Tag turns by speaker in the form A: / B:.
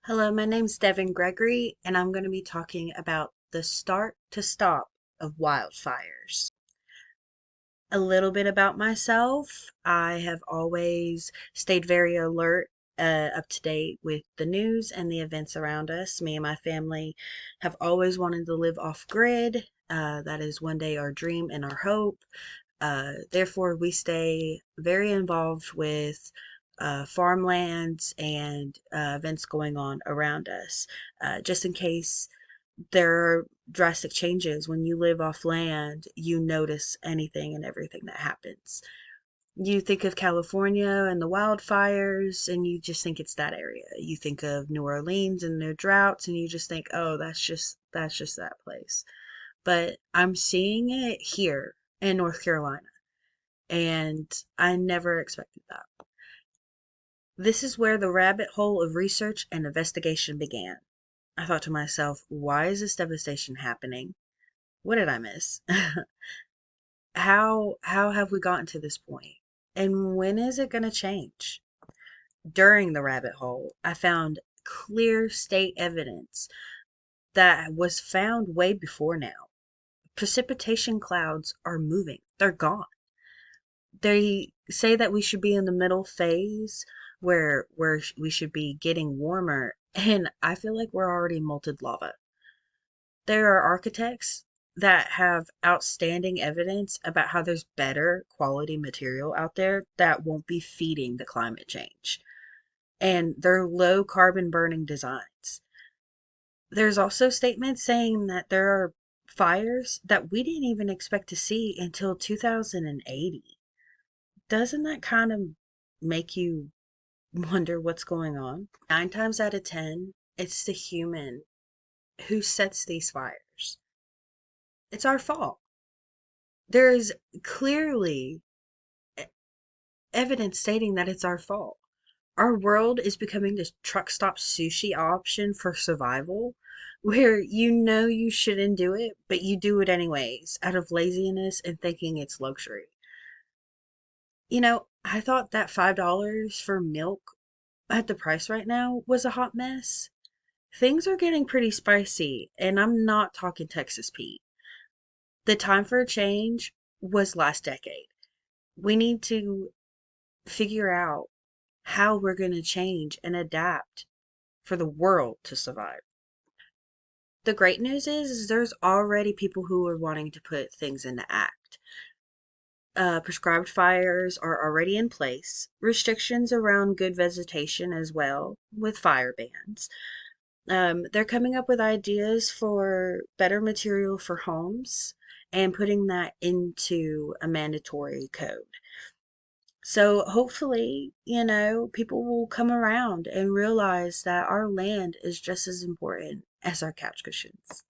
A: Hello, my name's Devin Gregory, and I'm going to be talking about the start to stop of wildfires. A little bit about myself. I have always stayed very alert, up to date with the news and the events around us. Me and my family have always wanted to live off grid. That is one day our dream and our hope. Therefore, we stay very involved with farmlands and events going on around us, just in case there are drastic changes. When you live off land, you notice anything and everything that happens. You think of California and the wildfires, and you just think it's that area. You think of New Orleans and their droughts, and you just think, oh, that's just that place. But I'm seeing it here in North Carolina, and I never expected that. This is where the rabbit hole of research and investigation began. I thought to myself, why is this devastation happening? What did I miss? How have we gotten to this point? And when is it going to change? During the rabbit hole, I found clear state evidence that was found way before now. Precipitation clouds are moving. They're gone. They say that we should be in the middle phase where we should be getting warmer, and I feel like we're already molten lava. There are architects that have outstanding evidence about how there's better quality material out there that won't be feeding the climate change, and they're low carbon burning designs. There's also statements saying that there are fires that we didn't even expect to see until 2080. Doesn't that kind of make you wonder what's going on? Nine times out of 10, it's the human who sets these fires. It's our fault. There is clearly e- evidence stating that it's our fault. Our world is becoming this truck stop sushi option for survival, where you know you shouldn't do it, but you do it anyways out of laziness and thinking it's luxury. I thought that $5 for milk at the price right now was a hot mess. Things are getting pretty spicy, and I'm not talking Texas Pete. The time for a change was last decade. We need to figure out how we're going to change and adapt for the world to survive. The great news is there's already people who are wanting to put things into act. Prescribed fires are already in place, restrictions around good vegetation as well, with fire bans. They're coming up with ideas for better material for homes and putting that into a mandatory code. So hopefully, people will come around and realize that our land is just as important as our couch cushions.